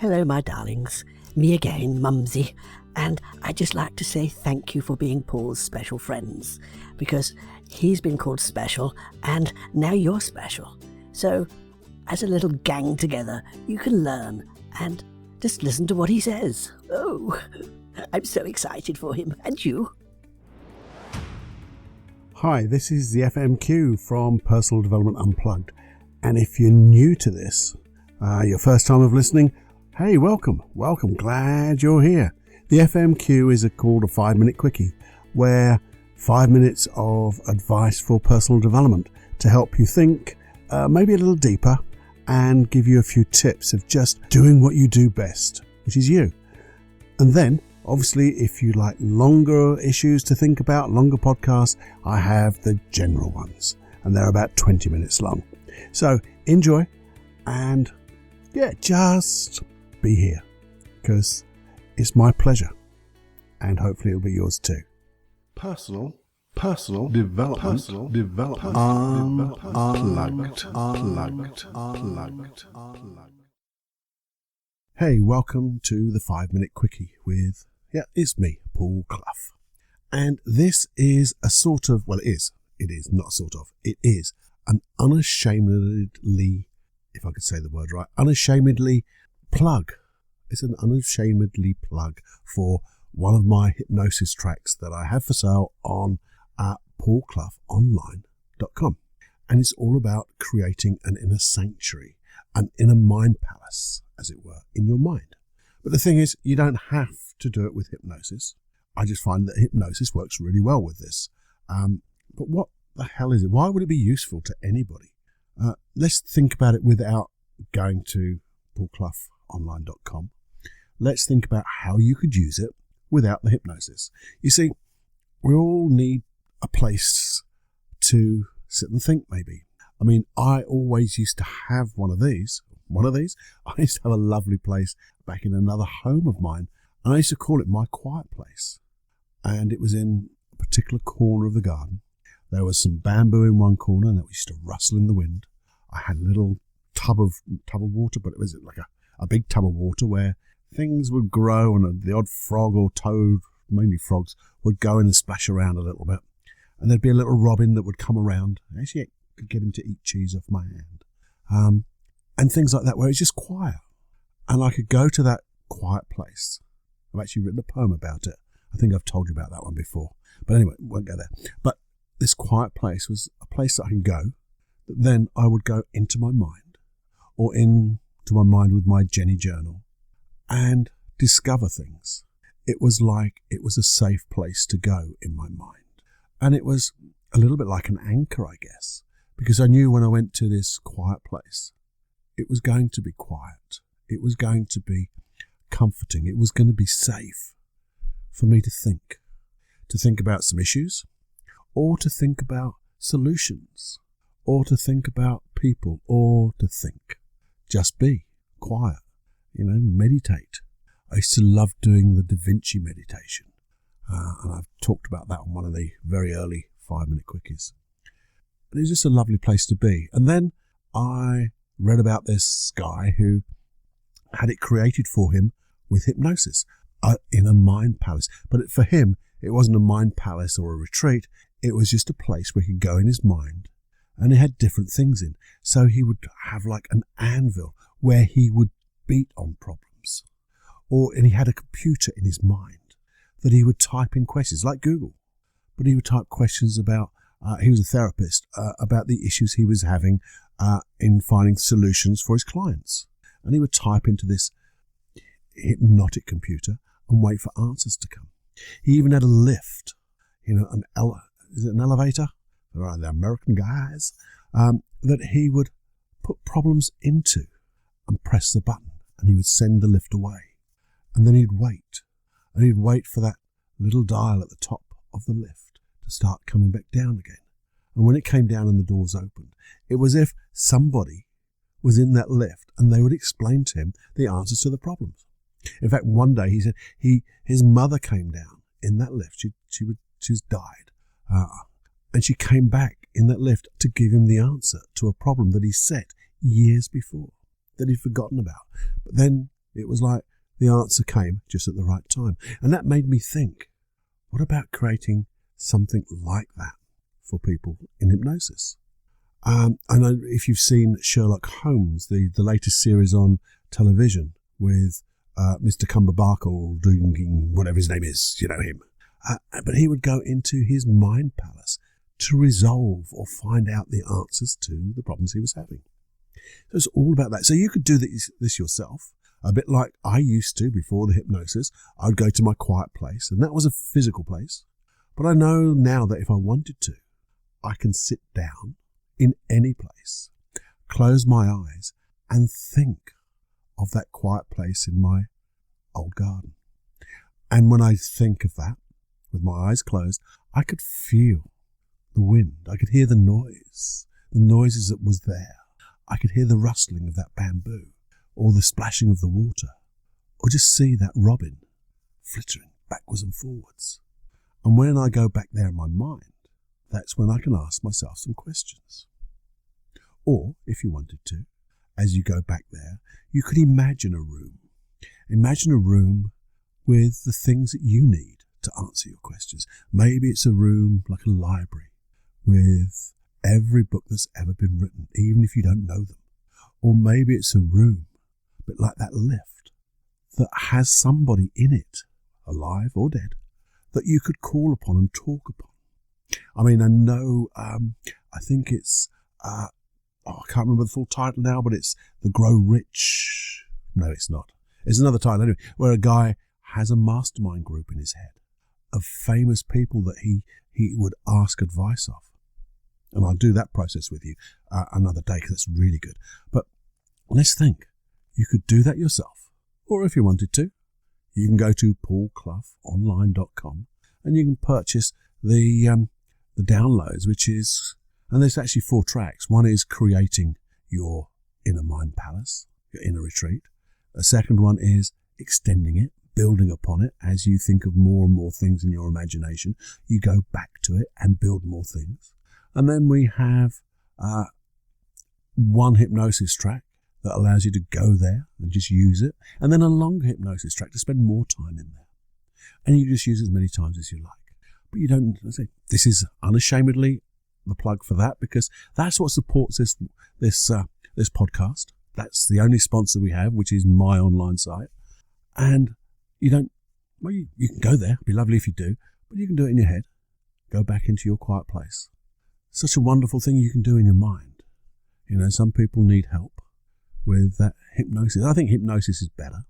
Hello, my darlings. Me again, Mumsy. And I'd just like to say thank you for being Paul's special friends, because he's been called special, and now you're special. So, as a little gang together, you can learn and just listen to what he says. Oh, I'm so excited for him. And you? Hi, this is the FMQ from Personal Development Unplugged. And if you're new to this, your first time of listening, hey, welcome. Glad you're here. The FMQ is called a 5-minute quickie, where 5 minutes of advice for personal development to help you think maybe a little deeper and give you a few tips of just doing what you do best, which is you. And then, obviously, if you like longer issues to think about, longer podcasts, I have the general ones, and they're about 20 minutes long. So enjoy, and yeah, just be here, because it's my pleasure, and hopefully it'll be yours too. Personal development, unplugged. Hey, welcome to the 5-minute quickie with, it's me, Paul Clough. And this is a sort of, it is an unashamedly, if I could say the word right, unashamedly plug. It's an unashamedly plug for one of my hypnosis tracks that I have for sale on paulcloughonline.com. And it's all about creating an inner sanctuary, an inner mind palace, as it were, in your mind. But the thing is, you don't have to do it with hypnosis. I just find that hypnosis works really well with this. But what the hell is it? Why would it be useful to anybody? Let's think about it without going to paulcloughonline.com. Let's think about how you could use it without the hypnosis. You see, we all need a place to sit and think, maybe. I mean, I always used to have one of these. I used to have a lovely place back in another home of mine, and I used to call it my quiet place. And it was in a particular corner of the garden. There was some bamboo in one corner, and it used to rustle in the wind. I had a little tub of water, but it was like a big tub of water where things would grow, and the odd frog or toad, mainly frogs, would go in and splash around a little bit. And there'd be a little robin that would come around. Actually, I could get him to eat cheese off my hand. And things like that, where it's just quiet. And I could go to that quiet place. I've actually written a poem about it. I think I've told you about that one before. But anyway, won't go there. But this quiet place was a place that I can go. Then I would go into my mind, or into my mind with my Jenny journal, and discover things. It was like it was a safe place to go in my mind. And it was a little bit like an anchor, I guess, because I knew when I went to this quiet place, it was going to be quiet. It was going to be comforting. It was going to be safe for me to think about some issues, or to think about solutions, or to think about people, or to think. Just be quiet, meditate. I used to love doing the Da Vinci meditation. And I've talked about that on one of the very early 5-minute quickies. But it was just a lovely place to be. And then I read about this guy who had it created for him with hypnosis in a mind palace. But for him, it wasn't a mind palace or a retreat. It was just a place where he could go in his mind, and it had different things in. So he would have like an anvil where he would beat on problems. And he had a computer in his mind that he would type in questions, like Google. But he would type questions about, he was a therapist, about the issues he was having in finding solutions for his clients. And he would type into this hypnotic computer and wait for answers to come. He even had a lift, is it an elevator? The American guys, that he would put problems into and press the button, and he would send the lift away. And then he'd wait. And he'd wait for that little dial at the top of the lift to start coming back down again. And when it came down and the doors opened, it was as if somebody was in that lift and they would explain to him the answers to the problems. In fact, one day he said his mother came down in that lift. She's died. And she came back in that lift to give him the answer to a problem that he set years before, that he'd forgotten about. But then It was like the answer came just at the right time. And that made me think, what about creating something like that for people in hypnosis? I know if you've seen Sherlock Holmes, the latest series on television with Mr. Cumberbatch doing whatever his name is, you know him. But he would go into his mind palace to resolve or find out the answers to the problems he was having. So it's all about that. So you could do this yourself, a bit like I used to before the hypnosis. I'd go to my quiet place, and that was a physical place. But I know now that if I wanted to, I can sit down in any place, close my eyes, and think of that quiet place in my old garden. And when I think of that, with my eyes closed, I could feel the wind. I could hear the noises that was there. I could hear the rustling of that bamboo, or the splashing of the water, or just see that robin flittering backwards and forwards. And when I go back there in my mind, that's when I can ask myself some questions. Or, if you wanted to, as you go back there, you could imagine a room. Imagine a room with the things that you need to answer your questions. Maybe it's a room like a library with every book that's ever been written, even if you don't know them. Or maybe it's a room, a bit like that lift, that has somebody in it, alive or dead, that you could call upon and talk upon. I mean, I know, I think it's, I can't remember the full title now, but it's The Grow Rich. No, it's not. It's another title anyway, where a guy has a mastermind group in his head of famous people that he would ask advice of. And I'll do that process with you another day, because it's really good. But let's think. You could do that yourself. Or if you wanted to, you can go to paulcloughonline.com and you can purchase the downloads, which is, and there's actually 4 tracks. One is creating your inner mind palace, your inner retreat. The second one is extending it, building upon it. As you think of more and more things in your imagination, you go back to it and build more things. And then we have one hypnosis track that allows you to go there and just use it. And then a longer hypnosis track to spend more time in there. And you just use as many times as you like. But you don't, this is unashamedly the plug for that, because that's what supports this podcast. That's the only sponsor we have, which is my online site. And you don't, well, you can go there. It'd be lovely if you do, but you can do it in your head. Go back into your quiet place. Such a wonderful thing you can do in your mind. You know, some people need help with that hypnosis. I think hypnosis is better.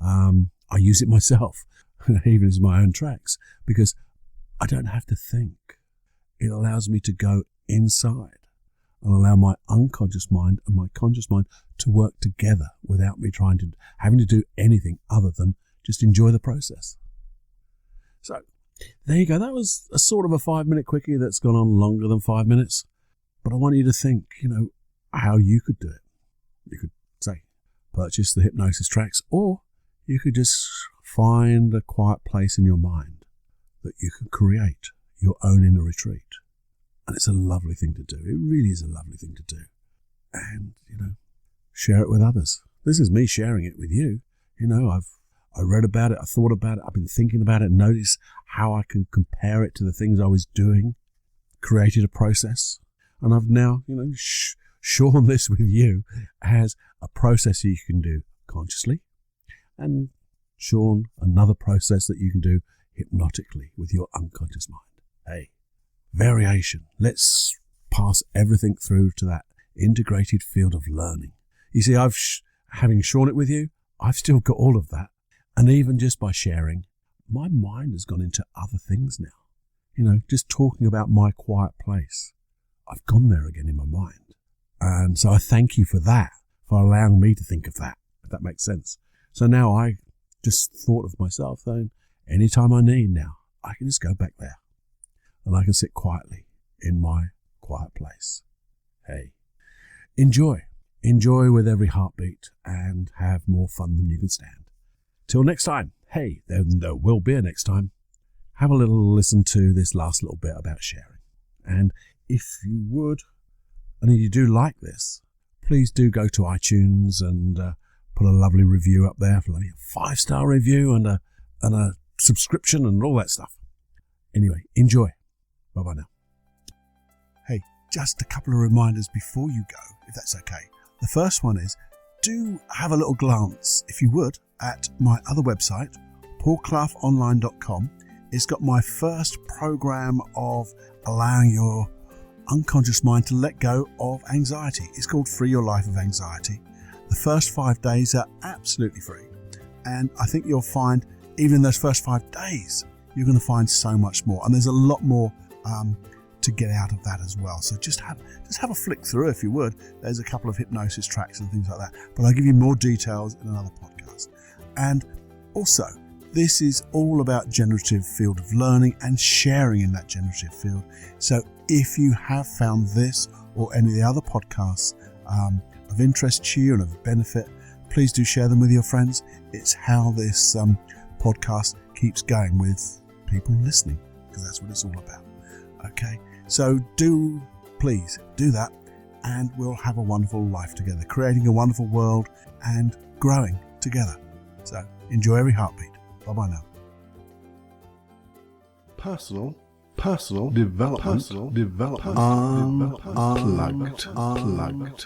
I use it myself, even as my own tracks, because I don't have to think. It allows me to go inside and allow my unconscious mind and my conscious mind to work together without me having to do anything other than just enjoy the process. So there you go. That was a sort of a 5-minute quickie that's gone on longer than 5 minutes. But I want you to think, how you could do it. You could, say, purchase the hypnosis tracks, or you could just find a quiet place in your mind that you can create your own inner retreat. And it's a lovely thing to do. It really is a lovely thing to do. And, share it with others. This is me sharing it with you. I read about it, I thought about it, I've been thinking about it, noticed how I can compare it to the things I was doing, created a process, and I've now, shorn this with you as a process that you can do consciously, and shorn another process that you can do hypnotically with your unconscious mind. Hey, variation. Let's pass everything through to that integrated field of learning. You see, having shorn it with you, I've still got all of that. And even just by sharing, my mind has gone into other things now. Just talking about my quiet place. I've gone there again in my mind. And so I thank you for that, for allowing me to think of that, if that makes sense. So now I just thought of myself saying, anytime I need now, I can just go back there and I can sit quietly in my quiet place. Hey, enjoy with every heartbeat and have more fun than you can stand. Till next time. Hey, there will be a next time. Have a little listen to this last little bit about sharing. And if you would, and if you do like this, please do go to iTunes and put a lovely review up there, for a 5-star review and a subscription and all that stuff. Anyway, enjoy. Bye-bye now. Hey, just a couple of reminders before you go, if that's okay. The first one is, do have a little glance, if you would, at my other website, paulcloughonline.com. It's got my first program of allowing your unconscious mind to let go of anxiety. It's called Free Your Life of Anxiety. The first 5 days are absolutely free. And I think you'll find, even in those first 5 days, you're going to find so much more. And there's a lot more to get out of that as well. So just have a flick through, if you would. There's a couple of hypnosis tracks and things like that. But I'll give you more details in another podcast. And also, this is all about generative field of learning and sharing in that generative field. So if you have found this or any of the other podcasts of interest to you and of benefit, please do share them with your friends. It's how this podcast keeps going with people listening, because that's what it's all about. Okay, so please do that, and we'll have a wonderful life together, creating a wonderful world and growing together. So enjoy every heartbeat. Bye-bye now. Personal development, unplugged.